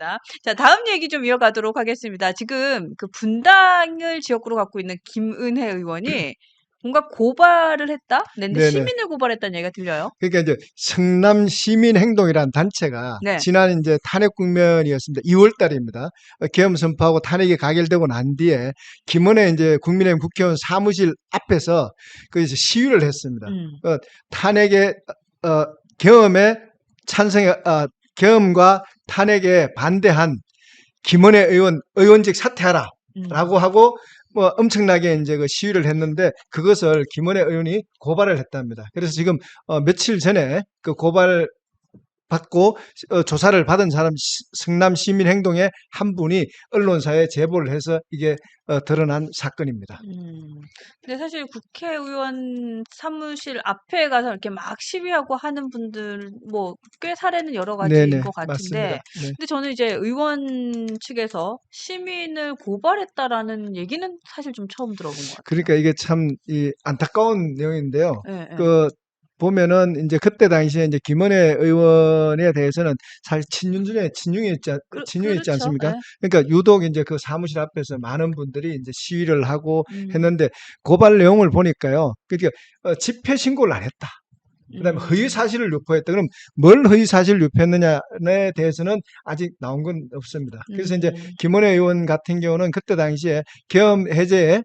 알겠습니다. 자, 다음 얘기 좀 이어가도록 하겠습니다. 지금 그 분당을 지역구로 갖고 있는 김은혜 의원이 뭔가 고발을 했다? 냈는데 네네. 시민을 고발했다는 얘기가 들려요. 그러니까 이제 성남 시민행동이라는 단체가 네. 지난 이제 탄핵 국면이었습니다. 2월 달입니다. 계엄 선포하고 탄핵이 가결되고 난 뒤에 김은혜 이제 국민의힘 국회의원 사무실 앞에서 거기서 시위를 했습니다. 탄핵에 계엄에 찬성해 계엄과 탄핵에 반대한 김은혜 의원 의원직 사퇴하라라고 하고 뭐 엄청나게 이제 그 시위를 했는데 그것을 김은혜 의원이 고발을 했답니다. 그래서 지금 며칠 전에 그 고발 받고 조사를 받은 사람 성남 시민행동의 한 분이 언론사에 제보를 해서 이게 드러난 사건입니다. 근데 사실 국회의원 사무실 앞에 가서 이렇게 막 시위하고 하는 분들 뭐 꽤 사례는 여러 가지인 네네, 것 같은데, 맞습니다. 네. 근데 저는 이제 의원 측에서 시민을 고발했다라는 얘기는 사실 좀 처음 들어본 것 같아요. 그러니까 이게 참 안타까운 내용인데요. 예, 예. 그 보면은 이제 그때 당시에 이제 김은혜 의원에 대해서는 사실 친윤이었지 그렇죠. 않습니까? 예. 그러니까 유독 이제 그 사무실 앞에서 많은 분들이 이제 시위를 하고 음, 했는데 고발 내용을 보니까요. 그러니까 집회 신고를 안 했다. 그다음에 음, 허위 사실을 유포했다. 그럼 뭘 허위 사실을 유포했느냐에 대해서는 아직 나온 건 없습니다. 그래서 이제 김은혜 의원 같은 경우는 그때 당시에 계엄 해제에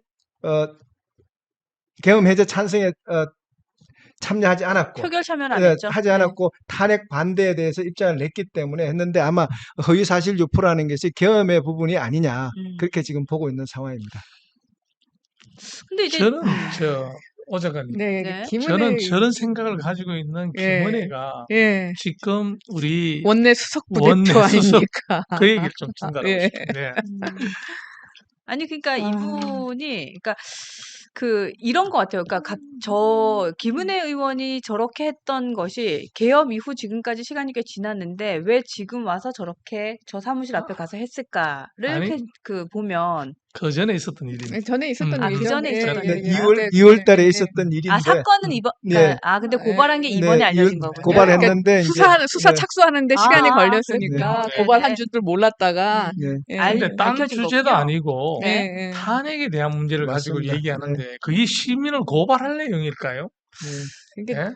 계엄 해제 찬성에 참여하지 않았고 표결 참여를 안 했죠. 하지 네. 않았고 탄핵 반대에 대해서 입장을 냈기 때문에 했는데 아마 허위 사실 유포라는 것이 계엄의 부분이 아니냐 그렇게 지금 보고 있는 상황입니다. 근데 이제 저는 오 작가님, 네, 네. 저는 저런 생각을 가지고 있는 예, 김은혜가 예. 지금 우리 원내 수석부 원내 대표 수석 아닙니까? 그 얘기를 좀 전달하고 예. 싶은데 아니 그러니까 아. 이분이 그러니까 그 이런 것 같아요. 그러니까 저 김은혜 의원이 저렇게 했던 것이 계엄 이후 지금까지 시간이 꽤 지났는데 왜 지금 와서 저렇게 저 사무실 앞에 가서 했을까를 아니, 그 보면 그 전에 있었던 일인데 전에 있었던 아, 일이죠. 그 전에 있었던 예, 네, 일이에요? 2월 달에 예. 있었던 일인데 사건은 이번 네. 근데 고발한 게 이번에 네, 알려진 거군요. 고발했는데 이제 수사 네. 착수하는데 시간이 아, 걸렸으니까 그렇군요. 고발한 네. 줄도 몰랐다가 네. 예. 근데 딴 밝혀진 주제도 거군요. 아니고 예, 네. 예. 탄핵에 대한 문제를 가지고 맞습니다. 얘기하는데 그게 시민을 고발할 내용일까요? 이게 예?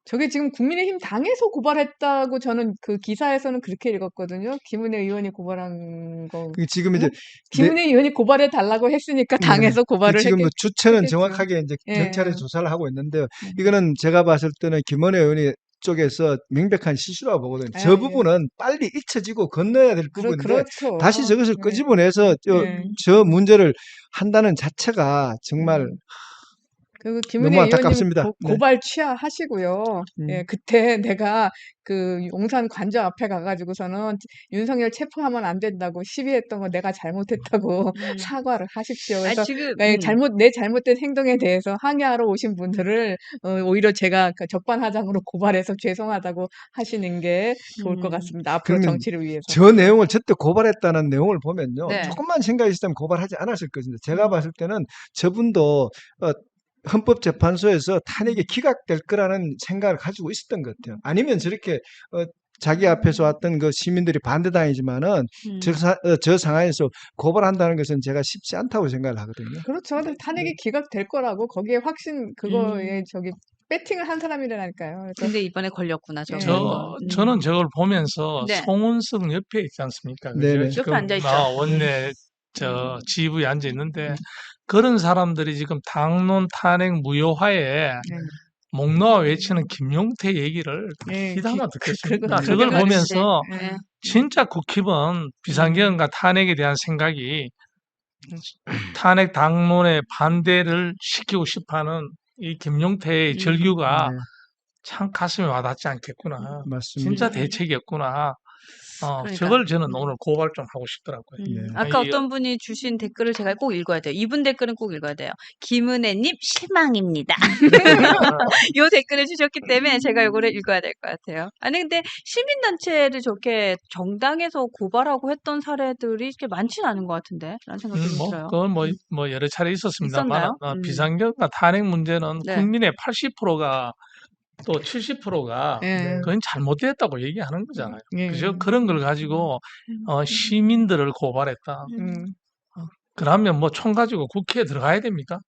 저게 지금 국민의힘 당에서 고발했다고 저는 그 기사에서는 그렇게 읽었거든요. 김은혜 의원이 고발한 거. 지금 이제 김은혜 의원이 고발해 달라고 했으니까 당에서 고발을 지금 했겠, 주체는 했겠죠. 정확하게 이제 예. 경찰에 조사를 하고 있는데요. 이거는 제가 봤을 때는 김은혜 의원이 쪽에서 명백한 실수라고 보거든요. 저 부분은 빨리 잊혀지고 건너야 될 부분인데 그렇죠. 다시 저것을 예. 끄집어내서 저 문제를 한다는 자체가 정말 그리고 너무 김은혜 의원님 안타깝습니다. 네. 고발 취하하시고요. 예, 그때 내가 그 용산 관저 앞에 가가지고서는 윤석열 체포하면 안 된다고 시위했던 거 내가 잘못했다고 사과를 하십시오. 아니, 그래서 지금 내 잘못된 행동에 대해서 항의하러 오신 분들을 오히려 제가 그 적반하장으로 고발해서 죄송하다고 하시는 게 좋을 것 같습니다. 앞으로 그러면 정치를 위해서. 저 내용을 저때 고발했다는 내용을 보면요. 네. 조금만 생각이 있었다면 고발하지 않았을 것입니다. 제가 봤을 때는 저분도 헌법재판소에서 탄핵이 기각될 거라는 생각을 가지고 있었던 것 같아요. 아니면 저렇게 자기 앞에서 왔던 그 시민들이 반대당이지만은 저 상황에서 고발한다는 것은 제가 쉽지 않다고 생각을 하거든요. 그렇죠. 근데 탄핵이 기각될 거라고 거기에 확신 그거에 저기 배팅을 한 사람이라니까요. 그래서 근데 이번에 걸렸구나. 예. 저는 저걸 보면서 네. 송은석 옆에 있지 않습니까? 그죠? 네네. 지금 옆에 앉아있죠. 원내 지부에 앉아 있는데 그런 사람들이 지금 당론 탄핵 무효화에 목 놓아 외치는 김용태 얘기를 귀담아 듣겠습니다. 그걸 보면서 네. 진짜 국힙은 비상계엄과 탄핵에 대한 생각이 탄핵 당론에 반대를 시키고 싶어하는 이 김용태의 절규가 참 가슴에 와닿지 않겠구나. 맞습니다. 진짜 대책이 없구나. 그러니까. 저걸 저는 오늘 고발 좀 하고 싶더라고요. 아까 어떤 분이 주신 댓글을 제가 꼭 읽어야 돼요. 이분 댓글은 꼭 읽어야 돼요. 김은혜님 실망입니다. 이 댓글을 주셨기 때문에 제가 이거를 읽어야 될 것 같아요. 아니 근데 시민단체를 저렇게 정당에서 고발하고 했던 사례들이 이렇게 많지는 않은 것 같은데 라는 생각이 좀 들어요. 그건 뭐 여러 차례 있었습니다만 있었나요? 비상계엄과 탄핵 문제는 네. 국민의 80%가 또 70%가 예. 그건 잘못됐다고 얘기하는 거잖아요. 예. 그죠? 그런 걸 가지고 시민들을 고발했다. 그러면 뭐 총 가지고 국회에 들어가야 됩니까?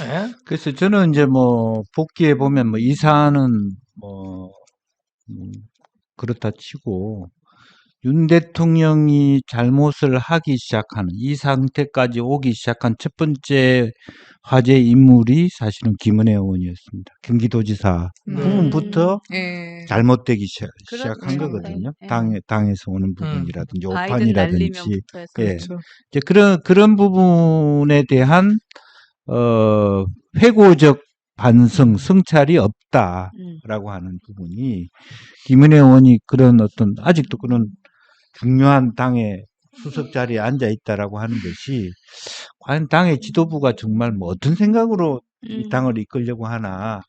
예? 그래서 저는 이제 뭐 복귀해 보면 뭐 이 사안은 뭐 그렇다 치고 윤 대통령이 잘못을 하기 시작하는 이 상태까지 오기 시작한 첫 번째 화제 인물이 사실은 김은혜 의원이었습니다. 경기도지사 부분부터 예. 잘못되기 시작한 그렇죠. 거거든요. 네. 당에서 오는 부분이라든지 바이든 오판이라든지 날리면부터 해서. 예. 그렇죠. 이제 그런 부분에 대한 회고적 반성, 성찰이 없다라고 하는 부분이 김은혜 의원이 그런 어떤 아직도 그런 중요한 당의 수석 자리에 앉아 있다라고 하는 것이 과연 당의 지도부가 정말 뭐 어떤 생각으로 이 당을 이끌려고 하나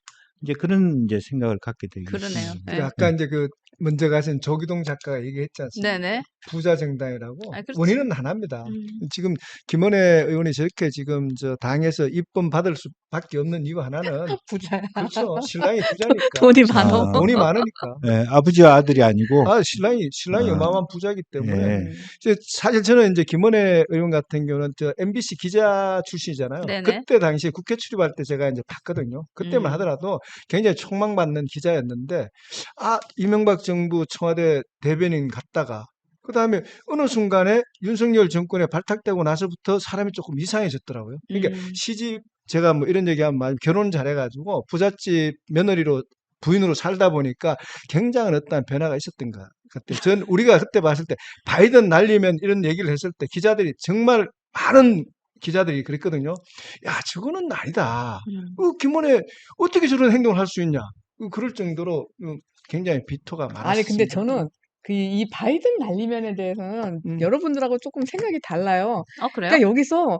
이제 그런 이제 생각을 갖게 되겠습니다. 그러네요. 그 네. 아까 이제 그 먼저 가신 조기동 작가가 얘기했지 않습니까? 네네. 부자 정당이라고. 아, 그렇지. 원인은 하나입니다. 지금 김은혜 의원이 저렇게 지금 저 당에서 입번 받을 수밖에 없는 이유 하나는 부자야. 그렇죠. 신랑이 부자니까. 돈이 많어. 아. 돈이 많으니까. 예, 아버지와 아들이 아니고 아, 신랑이 아. 어마어마한 부자이기 때문에. 예. 사실 저는 이제 김은혜 의원 같은 경우는 저 MBC 기자 출신이잖아요. 네네. 그때 당시에 국회 출입할 때 제가 이제 봤거든요. 그때만 하더라도 굉장히 촉망받는 기자였는데, 아, 이명박 정부 청와대 대변인 갔다가, 그 다음에 어느 순간에 윤석열 정권에 발탁되고 나서부터 사람이 조금 이상해졌더라고요. 그러니까 시집, 제가 뭐 이런 얘기하면 말 결혼 잘해가지고 부잣집 며느리로 부인으로 살다 보니까 굉장한 어떠한 변화가 있었던 것 같아요. 우리가 그때 봤을 때 바이든 날리면 이런 얘기를 했을 때 기자들이 정말 많은 기자들이 그랬거든요. 야, 저거는 아니다. 김은혜 어떻게 저런 행동을 할 수 있냐. 그럴 정도로 굉장히 비토가 많았습니다. 아니 근데 저는 이 바이든 날리면에 대해서는 여러분들하고 조금 생각이 달라요. 그래요? 그러니까 여기서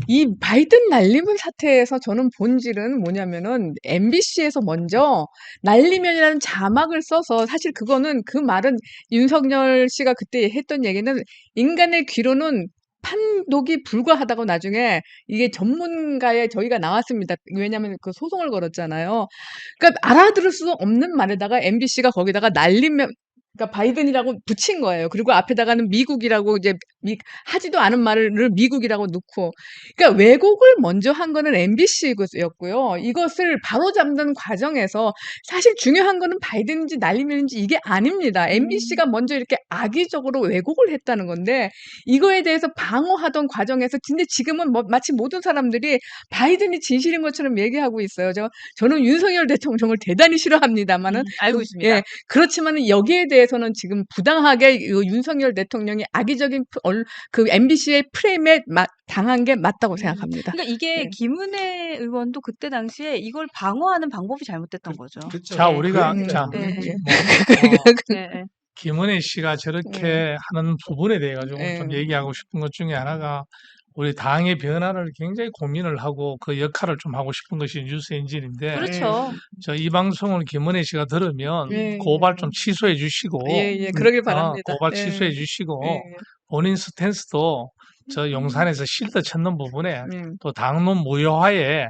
이 바이든 날리면 사태에서 저는 본질은 뭐냐면은 MBC에서 먼저 날리면이라는 자막을 써서 사실 그거는 그 말은 윤석열 씨가 그때 했던 얘기는 인간의 귀로는 판독이 불가하다고 나중에 이게 전문가의 저희가 나왔습니다. 왜냐하면 그 소송을 걸었잖아요. 그러니까 알아들을 수 없는 말에다가 MBC가 거기다가 날리면 그러니까 바이든이라고 붙인 거예요. 그리고 앞에다가는 미국이라고 이제 하지도 않은 말을 미국이라고 넣고. 그러니까 왜곡을 먼저 한 거는 MBC였고요. 이것을 바로잡는 과정에서 사실 중요한 거는 바이든인지 날리면인지 이게 아닙니다. MBC가 먼저 이렇게 악의적으로 왜곡을 했다는 건데 이거에 대해서 방어하던 과정에서 근데 지금은 마치 모든 사람들이 바이든이 진실인 것처럼 얘기하고 있어요. 저는 윤석열 대통령을 대단히 싫어합니다만은 알고 있습니다. 예, 그렇지만은 여기에 대해서는 지금 부당하게 이 윤석열 대통령이 악의적인 그 MBC의 프레임에 당한 게 맞다고 생각합니다. 그러니까 이게 네. 김은혜 의원도 그때 당시에 이걸 방어하는 방법이 잘못됐던 거죠. 그렇죠. 자, 우리가 그러니까. 자, 네. 네. 김은혜 씨가 저렇게 하는 부분에 대해 가지고 네. 좀 얘기하고 싶은 것 중에 하나가 우리 당의 변화를 굉장히 고민을 하고 그 역할을 좀 하고 싶은 것이 뉴스 엔진인데 그렇죠. 저 이 방송을 김은혜 씨가 들으면 네. 고발 좀 취소해 주시고 예, 그러길 바랍니다. 고발 예. 취소해 주시고 예. 본인 스탠스도 저 용산에서 실드 쳤는 부분에 음. 또 당론 무효화에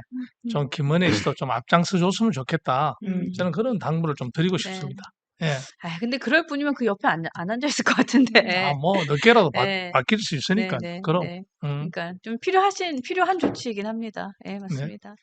좀 김은혜 씨도 좀 앞장서 줬으면 좋겠다. 저는 그런 당부를 좀 드리고 싶습니다. 예. 근데 그럴 뿐이면 그 옆에 안 앉아 있을 것 같은데. 뭐 늦게라도 네. 바뀔 수 있으니까. 네. 그럼. 그러니까 좀 필요한 조치이긴 합니다. 예, 맞습니다.